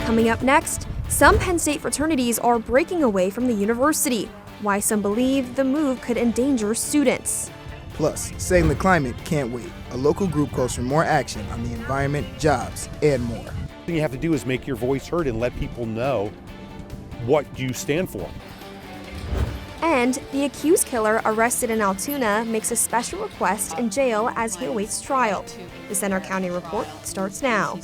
Coming up next, some Penn State fraternities are breaking away from the university. Why some believe the move could endanger students. Plus, saving the climate can't wait. A local group calls for more action on the environment, jobs, and more. What you have to do is make your voice heard and let people know what you stand for. And the accused killer arrested in Altoona makes a special request in jail as he awaits trial. The Center County Report starts now.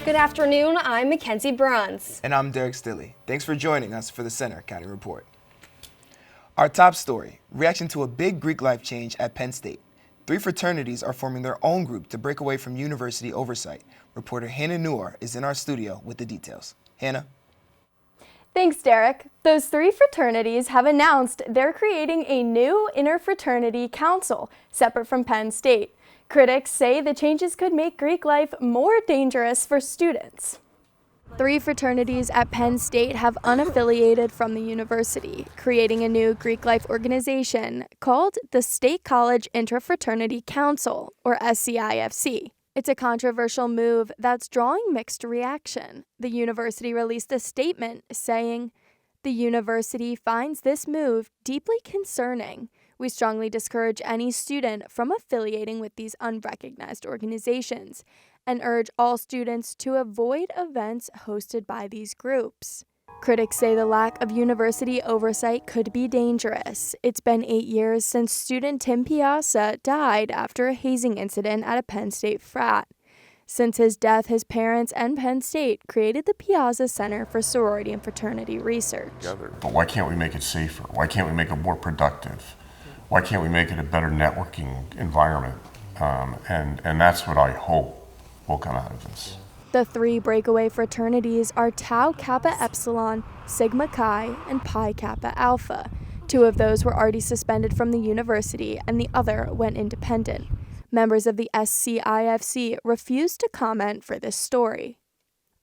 Good afternoon, I'm Mackenzie Bruns. And I'm Derek Stilley. Thanks for joining us for the Center County Report. Our top story, reaction to a big Greek life change at Penn State. 3 fraternities are forming their own group to break away from university oversight. Reporter Hannah Newar is in our studio with the details. Hannah? Thanks, Derek. Those 3 fraternities have announced they're creating a new interfraternity council, separate from Penn State. Critics say the changes could make Greek life more dangerous for students. 3 fraternities at Penn State have unaffiliated from the university, creating a new Greek life organization called the State College Interfraternity Council, or SCIFC. It's a controversial move that's drawing mixed reaction. The university released a statement saying, "The university finds this move deeply concerning. We strongly discourage any student from affiliating with these unrecognized organizations and urge all students to avoid events hosted by these groups." Critics say the lack of university oversight could be dangerous. It's been 8 years since student Tim Piazza died after a hazing incident at a Penn State frat. Since his death, his parents and Penn State created the Piazza Center for Sorority and Fraternity Research. But why can't we make it safer? Why can't we make it more productive? Why can't we make it a better networking environment? And that's what I hope will come out of this. The 3 breakaway fraternities are Tau Kappa Epsilon, Sigma Chi, and Pi Kappa Alpha. 2 of those were already suspended from the university, and the other went independent. Members of the SCIFC refused to comment for this story.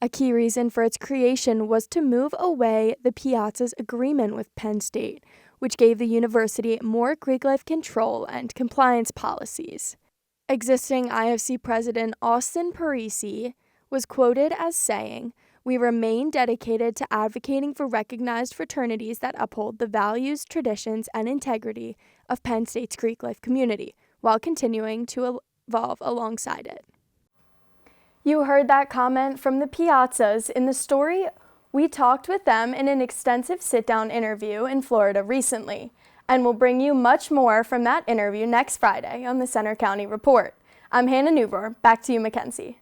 A key reason for its creation was to move away the Piazza's agreement with Penn State, which gave the university more Greek life control and compliance policies. Existing IFC President Austin Parisi was quoted as saying, "We remain dedicated to advocating for recognized fraternities that uphold the values, traditions, and integrity of Penn State's Greek life community, while continuing to evolve alongside it." You heard that comment from the Piazzas in the story. We talked with them in an extensive sit-down interview in Florida recently, and we'll bring you much more from that interview next Friday on the Center County Report. I'm Hannah Newber. Back to you, Mackenzie.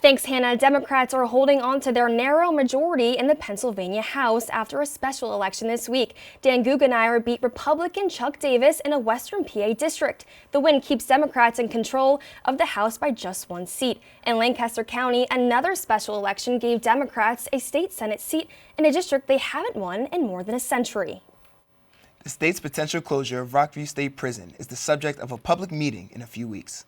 Thanks, Hannah. Democrats are holding on to their narrow majority in the Pennsylvania House after a special election this week. Dan Guggenheimer beat Republican Chuck Davis in a Western PA district. The win keeps Democrats in control of the House by just 1 seat. In Lancaster County, another special election gave Democrats a state Senate seat in a district they haven't won in more than a century. The state's potential closure of Rockview State Prison is the subject of a public meeting in a few weeks.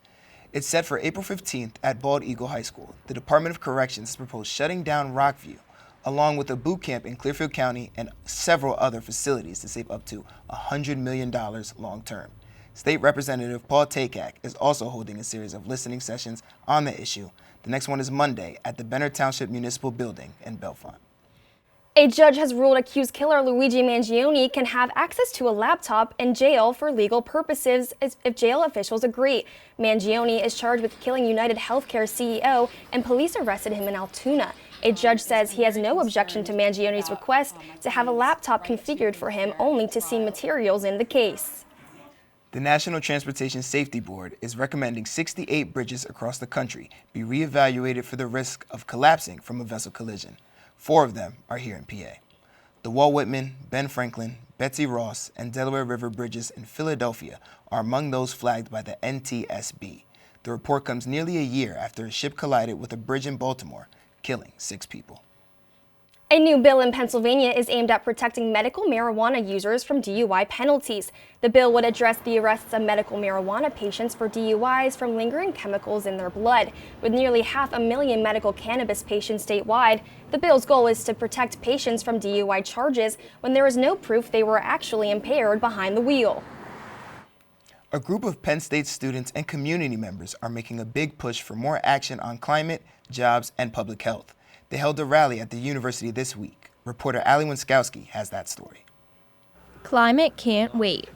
It's set for April 15th at Bald Eagle High School. The Department of Corrections has proposed shutting down Rockview, along with a boot camp in Clearfield County and several other facilities to save up to $100 million long term. State Representative Paul Takak is also holding a series of listening sessions on the issue. The next one is Monday at the Benner Township Municipal Building in Bellefonte. A judge has ruled accused killer Luigi Mangione can have access to a laptop in jail for legal purposes if jail officials agree. Mangione is charged with killing United Healthcare CEO, and police arrested him in Altoona. A judge says he has no objection to Mangione's request to have a laptop configured for him only to see materials in the case. The National Transportation Safety Board is recommending 68 bridges across the country be reevaluated for the risk of collapsing from a vessel collision. 4 of them are here in PA. The Walt Whitman, Ben Franklin, Betsy Ross, and Delaware River bridges in Philadelphia are among those flagged by the NTSB. The report comes nearly a year after a ship collided with a bridge in Baltimore, killing 6 people. A new bill in Pennsylvania is aimed at protecting medical marijuana users from DUI penalties. The bill would address the arrests of medical marijuana patients for DUIs from lingering chemicals in their blood. With nearly 500,000 medical cannabis patients statewide, the bill's goal is to protect patients from DUI charges when there is no proof they were actually impaired behind the wheel. A group of Penn State students and community members are making a big push for more action on climate, jobs, and public health. They held a rally at the university this week. Reporter Ali Winskowski has that story. Climate can't wait.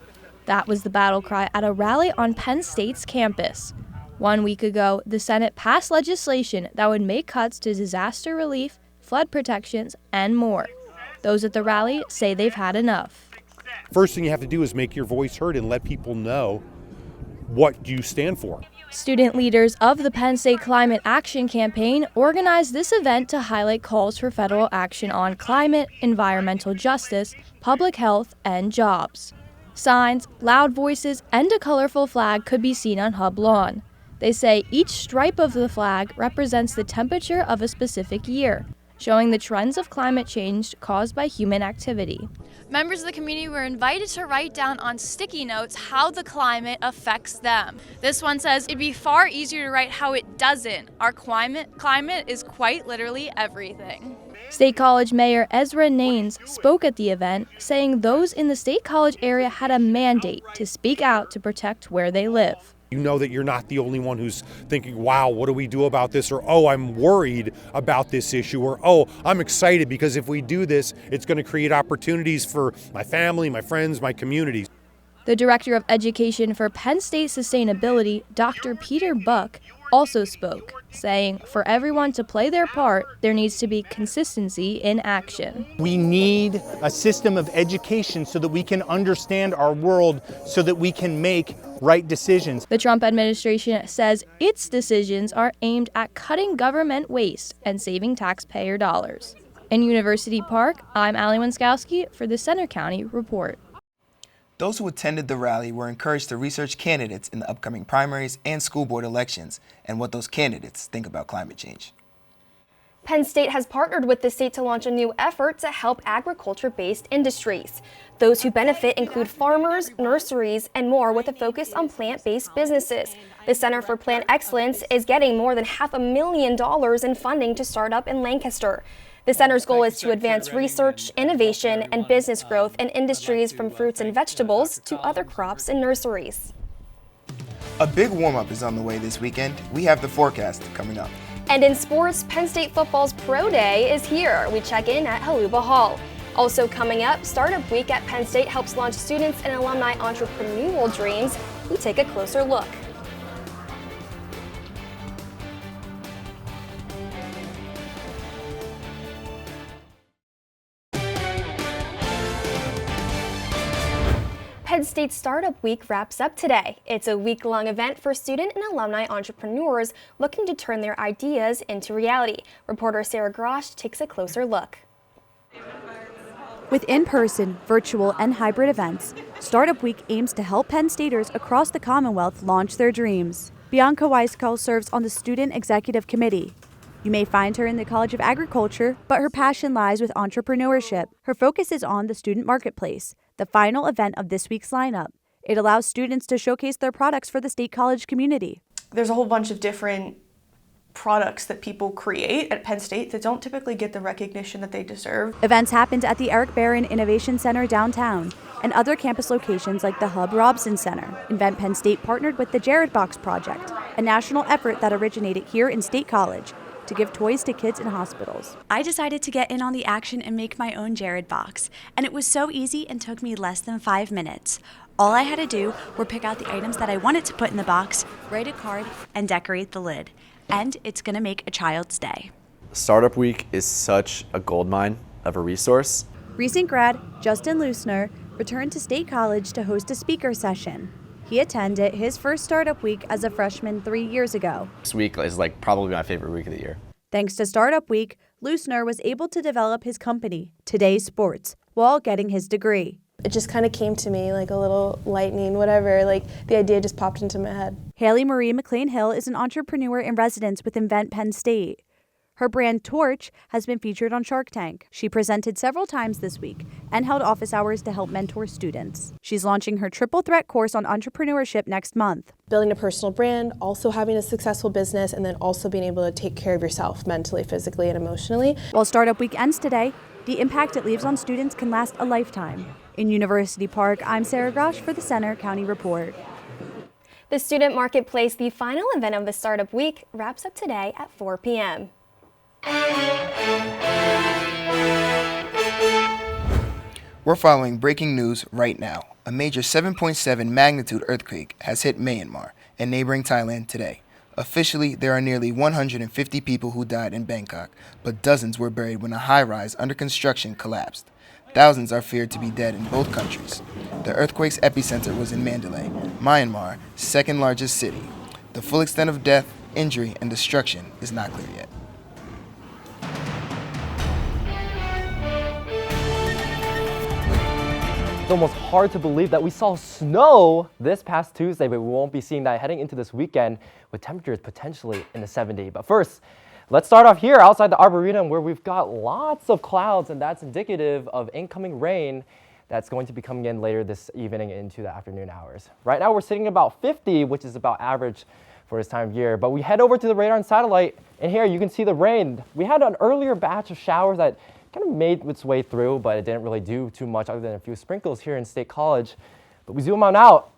That was the battle cry at a rally on Penn State's campus. 1 week ago, the Senate passed legislation that would make cuts to disaster relief, flood protections, and more. Those at the rally say they've had enough. First thing you have to do is make your voice heard and let people know what you stand for. Student leaders of the Penn State Climate Action Campaign organized this event to highlight calls for federal action on climate, environmental justice, public health, and jobs. Signs, loud voices, and a colorful flag could be seen on Hub Lawn. They say each stripe of the flag represents the temperature of a specific year, showing the trends of climate change caused by human activity. Members of the community were invited to write down on sticky notes how the climate affects them. This one says, it'd be far easier to write how it doesn't. Our climate is quite literally everything. State College Mayor Ezra Naines spoke at the event, saying those in the State College area had a mandate to speak out to protect where they live. You know that you're not the only one who's thinking, wow, what do we do about this? Or, oh, I'm worried about this issue. Or, oh, I'm excited because if we do this, it's going to create opportunities for my family, my friends, my communities. The Director of Education for Penn State Sustainability, Dr. Peter Buck, also spoke, saying for everyone to play their part, there needs to be consistency in action. We need a system of education so that we can understand our world, so that we can make right decisions. The Trump administration says its decisions are aimed at cutting government waste and saving taxpayer dollars. In University Park, I'm Ali Winskowski for the Center County Report. Those who attended the rally were encouraged to research candidates in the upcoming primaries and school board elections and what those candidates think about climate change. Penn State has partnered with the state to launch a new effort to help agriculture-based industries. Those who benefit include farmers, nurseries, and more with a focus on plant-based businesses. The Center for Plant Excellence is getting more than $500,000 in funding to start up in Lancaster. The center's goal is to advance research, innovation, and business growth in industries from fruits and vegetables to other crops and nurseries. A big warm-up is on the way this weekend. We have the forecast coming up. And in sports, Penn State football's Pro Day is here. We check in at Haluba Hall. Also coming up, Startup Week at Penn State helps launch students and alumni entrepreneurial dreams. We take a closer look. Penn State Startup Week wraps up today. It's a week-long event for student and alumni entrepreneurs looking to turn their ideas into reality. Reporter Sarah Grosh takes a closer look. With in-person, virtual, and hybrid events, Startup Week aims to help Penn Staters across the Commonwealth launch their dreams. Bianca Weiskell serves on the Student Executive Committee. You may find her in the College of Agriculture, but her passion lies with entrepreneurship. Her focus is on the student marketplace, the final event of this week's lineup. It allows students to showcase their products for the State College community. There's a whole bunch of different products that people create at Penn State that don't typically get the recognition that they deserve. Events happened at the Eric Barron Innovation Center downtown and other campus locations like the Hub Robson Center. Invent Penn State partnered with the Jared Box Project, a national effort that originated here in State College to give toys to kids in hospitals. I decided to get in on the action and make my own Jared box, and it was so easy and took me less than 5 minutes. All I had to do were pick out the items that I wanted to put in the box, write a card, and decorate the lid. And it's gonna make a child's day. Startup Week is such a goldmine of a resource. Recent grad Justin Lusner returned to State College to host a speaker session. He attended his first Startup Week as a freshman 3 years ago. This week is probably my favorite week of the year. Thanks to Startup Week, Lusner was able to develop his company, Today's Sports, while getting his degree. It just kind of came to me like a little lightning, whatever, the idea just popped into my head. Haley Marie McLean Hill is an entrepreneur in residence with Invent Penn State. Her brand Torch has been featured on Shark Tank. She presented several times this week and held office hours to help mentor students. She's launching her triple threat course on entrepreneurship next month. Building a personal brand, also having a successful business, and then also being able to take care of yourself mentally, physically, and emotionally. While Startup Week ends today, the impact it leaves on students can last a lifetime. In University Park, I'm Sarah Grosh for the Center County Report. The Student Marketplace, the final event of the Startup Week, wraps up today at 4 p.m. We're following breaking news right now. A major 7.7 magnitude earthquake has hit Myanmar and neighboring Thailand today. Officially, there are nearly 150 people who died in Bangkok, but dozens were buried when a high-rise under construction collapsed. Thousands are feared to be dead in both countries. The earthquake's epicenter was in Mandalay, Myanmar's second largest city. The full extent of death, injury, and destruction is not clear yet. It's almost hard to believe that we saw snow this past Tuesday, but we won't be seeing that heading into this weekend with temperatures potentially in the 70s. But first, let's start off here outside the Arboretum where we've got lots of clouds, and that's indicative of incoming rain that's going to be coming in later this evening into the afternoon hours. Right now we're sitting at about 50, which is about average for this time of year. But we head over to the radar and satellite, and here you can see the rain. We had an earlier batch of showers that kind of made its way through, but it didn't really do too much other than a few sprinkles here in State College. But we zoom on out.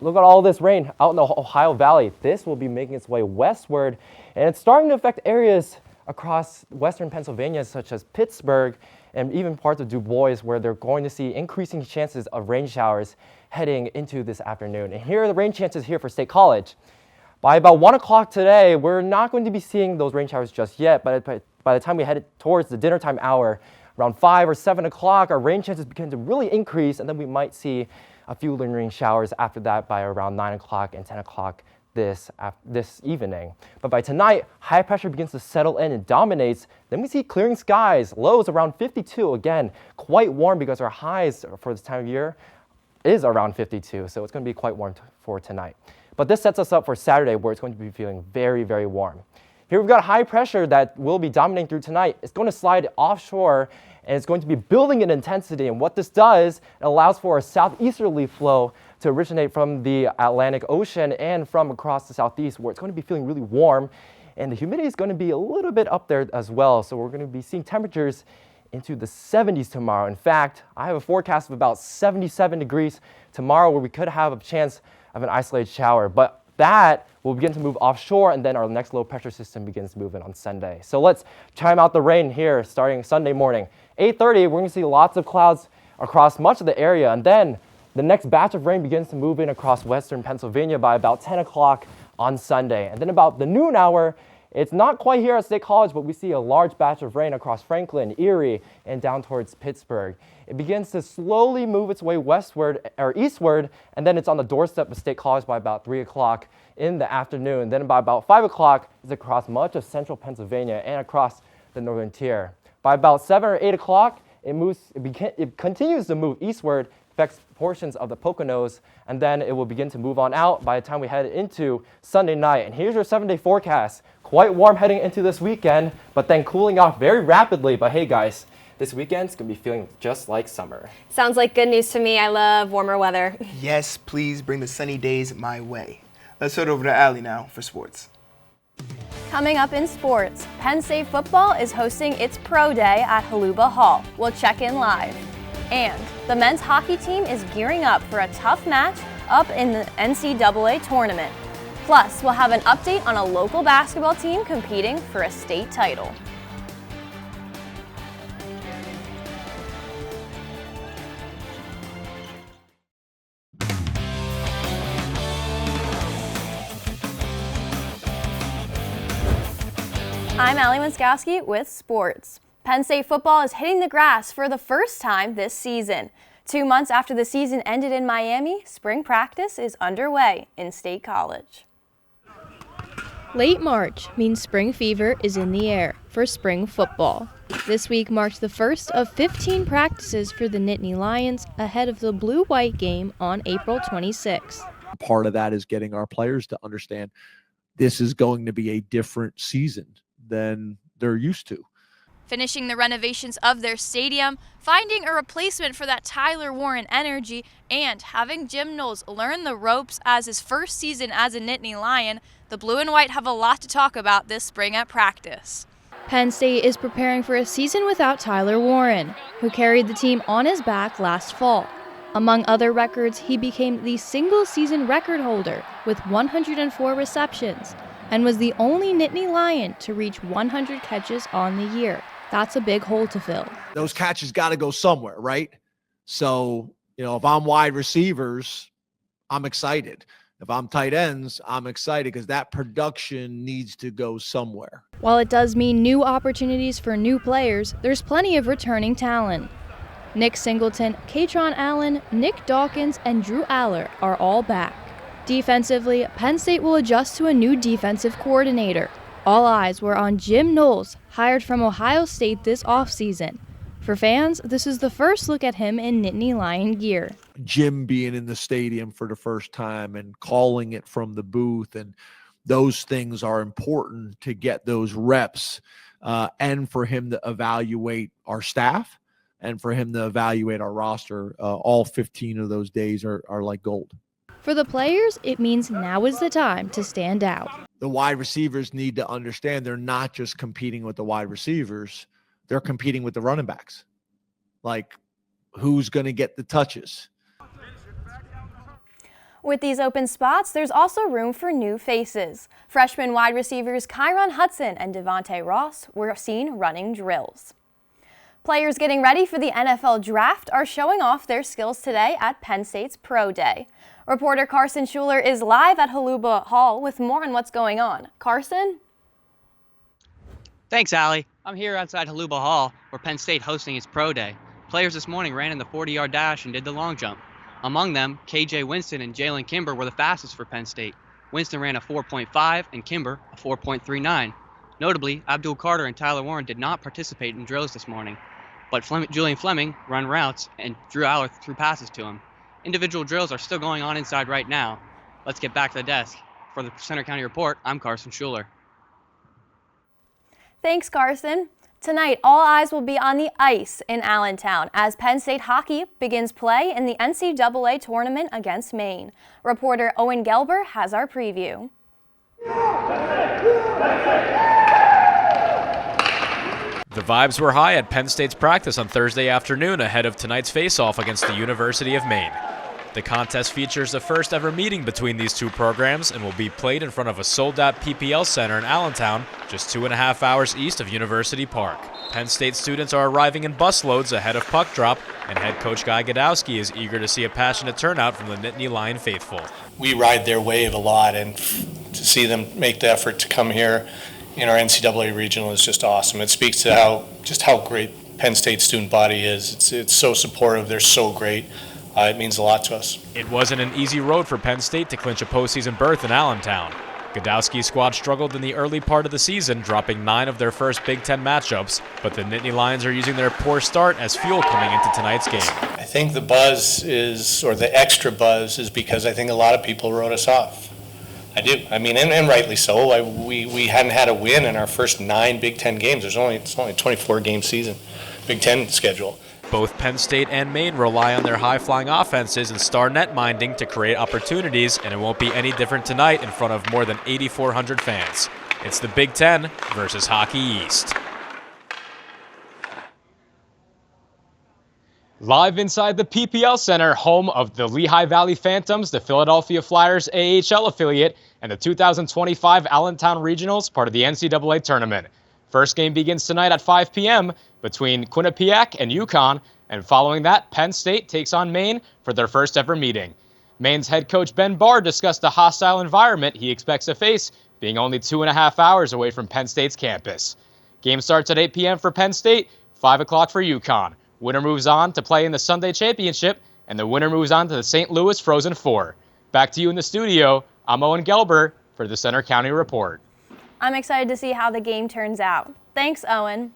Look at all this rain out in the Ohio Valley. This will be making its way westward, and it's starting to affect areas across western Pennsylvania, such as Pittsburgh and even parts of Du Bois, where they're going to see increasing chances of rain showers heading into this afternoon. And here are the rain chances here for State College. By about 1 o'clock today, we're not going to be seeing those rain showers just yet, but by the time we head towards the dinner time hour, around 5 or 7 o'clock, our rain chances begin to really increase, and then we might see a few lingering showers after that by around 9 o'clock and 10 o'clock this evening. But by tonight, high pressure begins to settle in and dominates. Then we see clearing skies, lows around 52. Again, quite warm because our highs for this time of year is around 52, so it's going to be quite warm for tonight. But this sets us up for Saturday, where it's going to be feeling very, very warm. Here we've got high pressure that will be dominating through tonight. It's going to slide offshore, and it's going to be building in intensity. And what this does, it allows for a southeasterly flow to originate from the Atlantic Ocean and from across the southeast, where it's going to be feeling really warm. And the humidity is going to be a little bit up there as well. So we're going to be seeing temperatures into the 70s tomorrow. In fact, I have a forecast of about 77 degrees tomorrow, where we could have a chance of an isolated shower. But that will begin to move offshore, and then our next low pressure system begins moving on Sunday. So let's chime out the rain here starting Sunday morning. 8:30, we're going to see lots of clouds across much of the area, and then the next batch of rain begins to move in across western Pennsylvania by about 10 o'clock on Sunday. And then about the noon hour, it's not quite here at State College, but we see a large batch of rain across Franklin, Erie, and down towards Pittsburgh. It begins to slowly move its way westward or eastward, and then it's on the doorstep of State College by about 3 o'clock in the afternoon. Then by about 5 o'clock, it's across much of central Pennsylvania and across the northern tier. By about 7 or 8 o'clock, it continues to move eastward, affects portions of the Poconos, and then it will begin to move on out by the time we head into Sunday night. And here's your 7-day forecast. Quite warm heading into this weekend, but then cooling off very rapidly. But hey guys, this weekend's gonna be feeling just like summer. Sounds like good news to me. I love warmer weather. Yes, please bring the sunny days my way. Let's head over to Allie now for sports. Coming up in sports, Penn State football is hosting its pro day at Haluba Hall. We'll check in live. And the men's hockey team is gearing up for a tough match up in the NCAA tournament. Plus, we'll have an update on a local basketball team competing for a state title. I'm Allie Winskowski with sports. Penn State football is hitting the grass for the first time this season. 2 months after the season ended in Miami, spring practice is underway in State College. Late March means spring fever is in the air for spring football. This week marked the first of 15 practices for the Nittany Lions ahead of the blue-white game on April 26th. Part of that is getting our players to understand this is going to be a different season than they're used to. Finishing the renovations of their stadium, finding a replacement for that Tyler Warren energy, and having Jim Knowles learn the ropes as his first season as a Nittany Lion, the Blue and White have a lot to talk about this spring at practice. Penn State is preparing for a season without Tyler Warren, who carried the team on his back last fall. Among other records, he became the single-season record holder with 104 receptions and was the only Nittany Lion to reach 100 catches on the year. That's a big hole to fill. Those catches got to go somewhere, right? So, if I'm wide receivers, I'm excited. If I'm tight ends, I'm excited because that production needs to go somewhere. While it does mean new opportunities for new players, there's plenty of returning talent. Nick Singleton, Katron Allen, Nick Dawkins, and Drew Aller are all back. Defensively, Penn State will adjust to a new defensive coordinator. All eyes were on Jim Knowles, hired from Ohio State this offseason. For fans, this is the first look at him in Nittany Lion gear. Jim being in the stadium for the first time and calling it from the booth, and those things are important to get those reps and for him to evaluate our staff and for him to evaluate our roster. All 15 of those days are like gold. For the players, it means now is the time to stand out. The wide receivers need to understand they're not just competing with the wide receivers, they're competing with the running backs. Like, who's going to get the touches? With these open spots, there's also room for new faces. Freshman wide receivers Kyron Hudson and Devontae Ross were seen running drills. Players getting ready for the NFL Draft are showing off their skills today at Penn State's Pro Day. Reporter Carson Schuler is live at Haluba Hall with more on what's going on. Carson? Thanks, Allie. I'm here outside Haluba Hall, where Penn State hosting its Pro Day. Players this morning ran in the 40-yard dash and did the long jump. Among them, KJ Winston and Jalen Kimber were the fastest for Penn State. Winston ran a 4.5 and Kimber a 4.39. Notably, Abdul Carter and Tyler Warren did not participate in drills this morning, but Julian Fleming ran routes and Drew Aller threw passes to him. Individual drills are still going on inside right now. Let's get back to the desk. For the Center County Report, I'm Carson Schuler. Thanks, Carson. Tonight, all eyes will be on the ice in Allentown as Penn State hockey begins play in the NCAA tournament against Maine. Reporter Owen Gelber has our preview. The vibes were high at Penn State's practice on Thursday afternoon ahead of tonight's face-off against the University of Maine. The contest features the first ever meeting between these two programs and will be played in front of a sold-out PPL Center in Allentown, just 2.5 hours east of University Park. Penn State students are arriving in busloads ahead of puck drop, and head coach Guy Godowski is eager to see a passionate turnout from the Nittany Lion faithful. We ride their wave a lot, and to see them make the effort to come here in our NCAA regional is just awesome. It speaks to how great Penn State student body is. It's so supportive. They're so great. It means a lot to us. It wasn't an easy road for Penn State to clinch a postseason berth in Allentown. Godowski's squad struggled in the early part of the season, dropping 9 of their first Big Ten matchups, but the Nittany Lions are using their poor start as fuel coming into tonight's game. I think the buzz is, or the extra buzz is because I think a lot of people wrote us off. I do. I mean, and rightly so. We hadn't had a win in our first 9 Big Ten games. It's only a 24-game season, Big Ten schedule. Both Penn State and Maine rely on their high-flying offenses and star net minding to create opportunities, and it won't be any different tonight in front of more than 8,400 fans. It's the Big Ten versus Hockey East. Live inside the PPL Center, home of the Lehigh Valley Phantoms, the Philadelphia Flyers AHL affiliate, and the 2025 Allentown Regionals, part of the NCAA tournament. First game begins tonight at 5 p.m. between Quinnipiac and UConn, and following that, Penn State takes on Maine for their first ever meeting. Maine's head coach Ben Barr discussed the hostile environment he expects to face, being only 2.5 hours away from Penn State's campus. Game starts at 8 p.m. for Penn State, 5 o'clock for UConn. Winner moves on to play in the Sunday Championship, and the winner moves on to the St. Louis Frozen Four. Back to you in the studio. I'm Owen Gelber for the Center County Report. I'm excited to see how the game turns out. Thanks, Owen.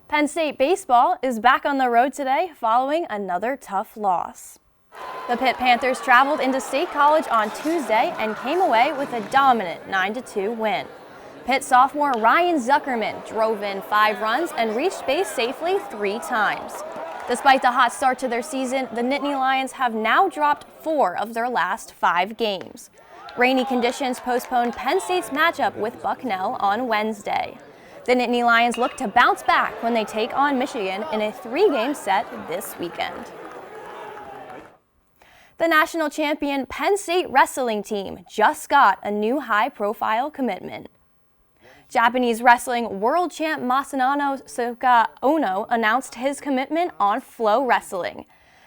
Penn State baseball is back on the road today following another tough loss. The Pitt Panthers traveled into State College on Tuesday and came away with a dominant 9-2 win. Pitt sophomore Ryan Zuckerman drove in 5 runs and reached base safely 3 times. Despite the hot start to their season, the Nittany Lions have now dropped 4 of their last 5 games. Rainy conditions postponed Penn State's matchup with Bucknell on Wednesday. The Nittany Lions look to bounce back when they take on Michigan in a 3-game set this weekend. The national champion Penn State wrestling team just got a new high-profile commitment. Japanese wrestling world champ Masanano Soka Ono announced his commitment on Flow Wrestling.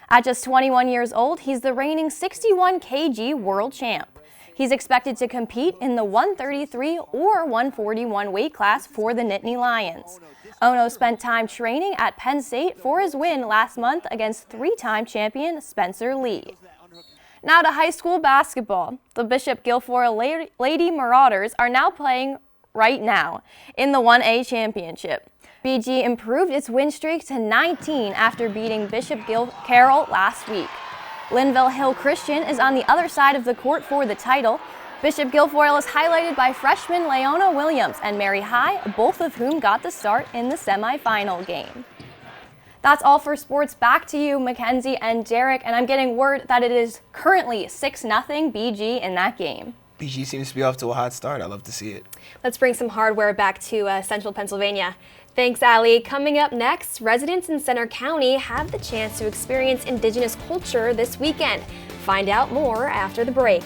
At just 21 years old, he's the reigning 61 kg world champ. He's expected to compete in the 133 or 141 weight class for the Nittany Lions. Ono spent time training at Penn State for his win last month against 3-time champion Spencer Lee. Now to high school basketball. The Bishop Guilfoyle Lady Marauders are now playing right now in the 1A championship. BG improved its win streak to 19 after beating Bishop Carroll last week. Linville Hill Christian is on the other side of the court for the title. Bishop Guilfoyle is highlighted by freshman Leona Williams and Mary High, both of whom got the start in the semifinal game. That's all for sports. Back to you, Mackenzie and Derek, and I'm getting word that it is currently 6-0 BG in that game. BG seems to be off to a hot start. I love to see it. Let's bring some hardware back to central Pennsylvania. Thanks, Allie. Coming up next, residents in Center County have the chance to experience Indigenous culture this weekend. Find out more after the break.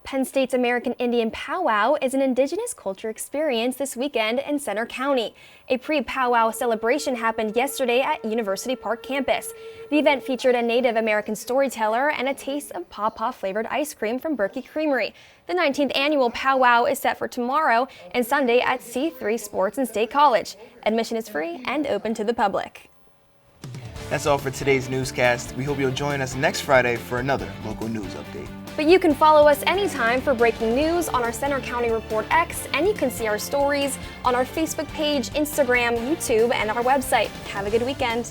Penn State's American Indian Powwow is an Indigenous culture experience this weekend in Center County. A pre-powwow celebration happened yesterday at University Park campus. The event featured a Native American storyteller and a taste of pawpaw-flavored ice cream from Berkey Creamery. The 19th annual powwow is set for tomorrow and Sunday at C3 Sports and State College. Admission is free and open to the public. That's all for today's newscast. We hope you'll join us next Friday for another local news update. But you can follow us anytime for breaking news on our Center County Report X, and you can see our stories on our Facebook page, Instagram, YouTube, and our website. Have a good weekend.